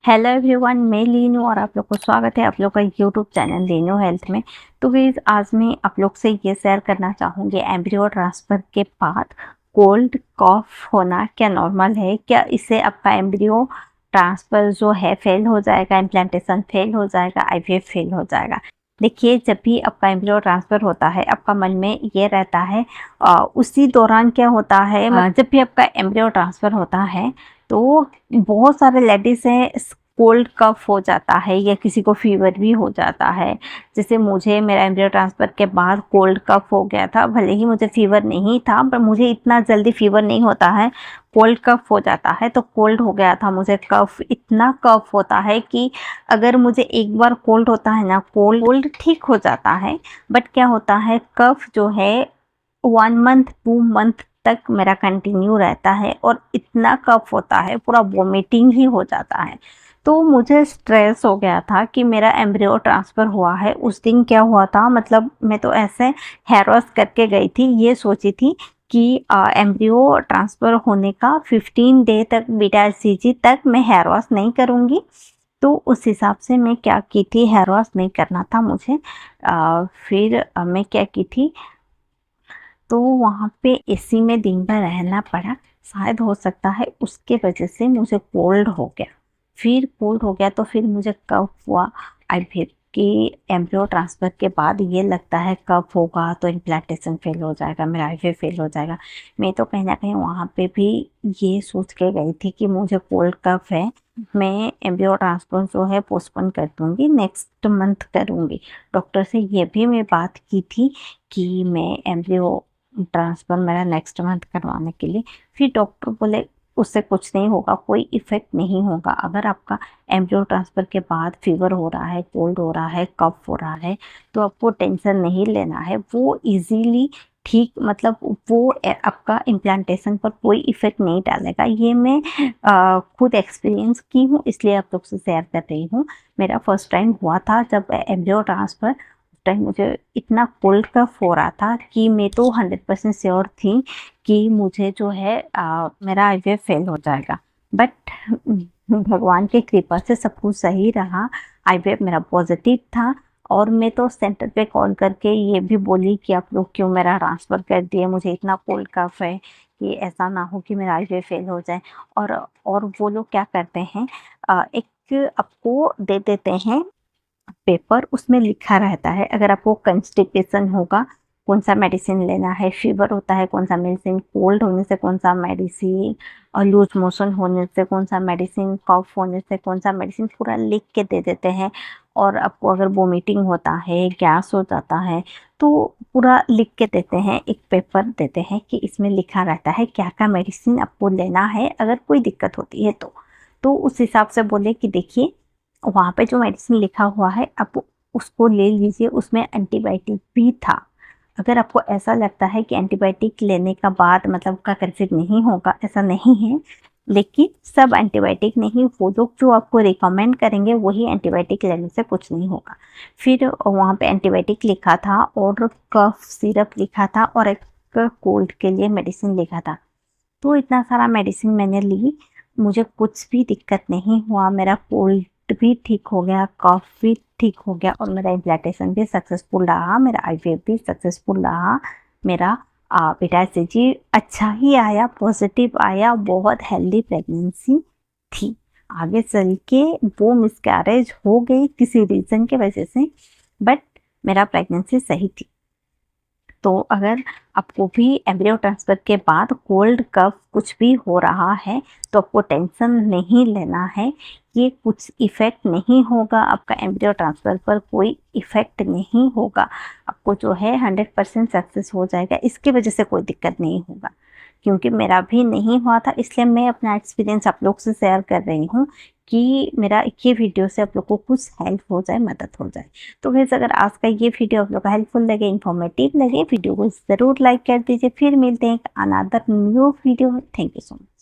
Hello everyone, मैं लीनू और आप लोग को स्वागत है आप लोग का यूट्यूब चैनल लीनू हेल्थ में। तो गाइस आज मैं आप लोग से ये शेयर करना चाहूँगी एम्ब्रियो ट्रांसफ़र के बाद कोल्ड कॉफ होना क्या नॉर्मल है, क्या इससे आपका एम्ब्रियो ट्रांसफ़र जो है फेल हो जाएगा, इम्प्लांटेशन फेल हो जाएगा, आईवीएफ फेल हो जाएगा। देखिए, जब भी आपका एम्ब्रियो ट्रांसफ़र होता है आपका मन में ये रहता है उसी दौरान क्या होता है, जब भी आपका एम्ब्रियो ट्रांसफ़र होता है तो बहुत सारे लेडीज़ हैं कोल्ड कफ हो जाता है या किसी को फीवर भी हो जाता है। जैसे मुझे मेरा एम्ब्रियो ट्रांसफ़र के बाद कोल्ड कफ हो गया था, भले ही मुझे फीवर नहीं था पर मुझे इतना जल्दी फीवर नहीं होता है, कोल्ड कफ हो जाता है। तो कोल्ड हो गया था मुझे, कफ इतना कफ होता है कि अगर मुझे एक बार कोल्ड होता है ना, कोल्ड ठीक हो जाता है बट क्या होता है कफ जो है 1 मंथ 2 मंथ तक मेरा कंटिन्यू रहता है और इतना कफ होता है पूरा वोमिटिंग ही हो जाता है। तो मुझे स्ट्रेस हो गया था कि मेरा एम्ब्रियो ट्रांसफ़र हुआ है। उस दिन क्या हुआ था, मतलब मैं तो ऐसे हेयर वॉश करके गई थी, ये सोची थी कि एम्ब्रियो ट्रांसफ़र होने का 15 डे तक बीटा एचसीजी तक मैं हेयर वॉश नहीं करूँगी। तो उस हिसाब से मैं क्या की थी, हेयर वॉश नहीं करना था मुझे। फिर मैं क्या की थी, तो वहाँ पे एसी में दिन भर रहना पड़ा। शायद हो सकता है उसके वजह से मुझे कोल्ड हो गया। फिर कोल्ड हो गया तो फिर मुझे कफ हुआ। आईवीएफ की एम्ब्रियो ट्रांसफ़र के बाद ये लगता है कफ होगा तो इम्प्लांटेशन फेल हो जाएगा, मेरा आईवीएफ फेल हो जाएगा। मैं तो कहीं ना कहीं वहाँ पे भी ये सोच के गई थी कि मुझे कोल्ड कफ है, मैं एम्ब्रियो ट्रांसफ़र जो है पोस्टपोन कर दूँगी, नेक्स्ट मंथ करूँगी। डॉक्टर से ये भी मैं बात की थी कि मैं एम्ब्रियो ट्रांसफ़र मेरा नेक्स्ट मंथ करवाने के लिए। फिर डॉक्टर बोले उससे कुछ नहीं होगा, कोई इफ़ेक्ट नहीं होगा। अगर आपका एम्ब्रियो ट्रांसफ़र के बाद फीवर हो रहा है, कोल्ड हो रहा है, कफ हो रहा है तो आपको टेंशन नहीं लेना है, वो इजीली ठीक, मतलब वो आपका इम्प्लांटेशन पर कोई इफ़ेक्ट नहीं डालेगा। ये मैं खुद एक्सपीरियंस की हूँ, इसलिए आप लोग से शेयर कर रही हूँ। मेरा फर्स्ट टाइम हुआ था जब एम्ब्रियो ट्रांसफ़र, टाइम मुझे इतना कोल्ड कफ हो रहा था कि मैं तो 100% श्योर थी कि मुझे जो है मेरा आईवीएफ फेल हो जाएगा। बट भगवान की कृपा से सब कुछ सही रहा, आईवीएफ मेरा पॉजिटिव था। और मैं तो सेंटर पे कॉल करके ये भी बोली कि आप लोग क्यों मेरा ट्रांसफ़र कर दिए, मुझे इतना कोल्ड कफ है कि ऐसा ना हो कि मेरा आईवीएफ फेल हो जाए। और वो लोग क्या करते हैं, एक आपको दे देते हैं पेपर, उसमें लिखा रहता है अगर आपको कंस्टिपेशन होगा कौन सा मेडिसिन लेना है, फीवर होता है कौन सा मेडिसिन, कोल्ड होने से कौन सा मेडिसिन, और लूज मोशन होने से कौन सा मेडिसिन, कफ होने से कौन सा मेडिसिन, पूरा लिख के दे देते हैं। और आपको अगर वोमिटिंग होता है, गैस हो जाता है तो पूरा लिख के देते हैं, एक पेपर देते हैं कि इसमें लिखा रहता है क्या क्या मेडिसिन आपको लेना है अगर कोई दिक्कत होती है तो उस हिसाब से बोले कि देखिए वहाँ पे जो मेडिसिन लिखा हुआ है आप उसको ले लीजिए, उसमें एंटीबायोटिक भी था। अगर आपको ऐसा लगता है कि एंटीबायोटिक लेने का बाद मतलब का कंसीव नहीं होगा, ऐसा नहीं है। लेकिन सब एंटीबायोटिक नहीं, वो लोग जो आपको रिकमेंड करेंगे वही एंटीबायोटिक लेने से कुछ नहीं होगा। फिर वहाँ पे एंटीबायोटिक लिखा था और कफ सिरप लिखा था और एक कोल्ड के लिए मेडिसिन लिखा था। तो इतना सारा मेडिसिन मैंने ली, मुझे कुछ भी दिक्कत नहीं हुआ, मेरा कोल्ड भी ठीक हो गया, कफ भी ठीक हो गया और मेरा इम्प्लांटेशन भी सक्सेसफुल रहा, मेरा आईवीएफ भी सक्सेसफुल रहा, मेरा बेटा एचसीजी अच्छा ही आया, पॉजिटिव आया, बहुत हेल्दी प्रेगनेंसी थी। आगे चल के वो मिसकैरेज हो गई किसी रीज़न के वजह से, बट मेरा प्रेगनेंसी सही थी। तो अगर आपको भी एम्ब्रियो ट्रांसफ़र के बाद कोल्ड कफ कुछ भी हो रहा है तो आपको टेंशन नहीं लेना है, ये कुछ इफ़ेक्ट नहीं होगा, आपका एम्ब्रियो ट्रांसफ़र पर कोई इफ़ेक्ट नहीं होगा, आपको जो है 100% सक्सेस हो जाएगा, इसकी वजह से कोई दिक्कत नहीं होगा। क्योंकि मेरा भी नहीं हुआ था इसलिए मैं अपना एक्सपीरियंस आप लोग से शेयर कर रही हूँ कि मेरा ये वीडियो से आप लोग को कुछ हेल्प हो जाए, मदद हो जाए। तो वैसे अगर आज का ये वीडियो आप लोग को हेल्पफुल लगे, इन्फॉर्मेटिव लगे, वीडियो को ज़रूर लाइक कर दीजिए। फिर मिलते हैं एक another new video. Thank you so much.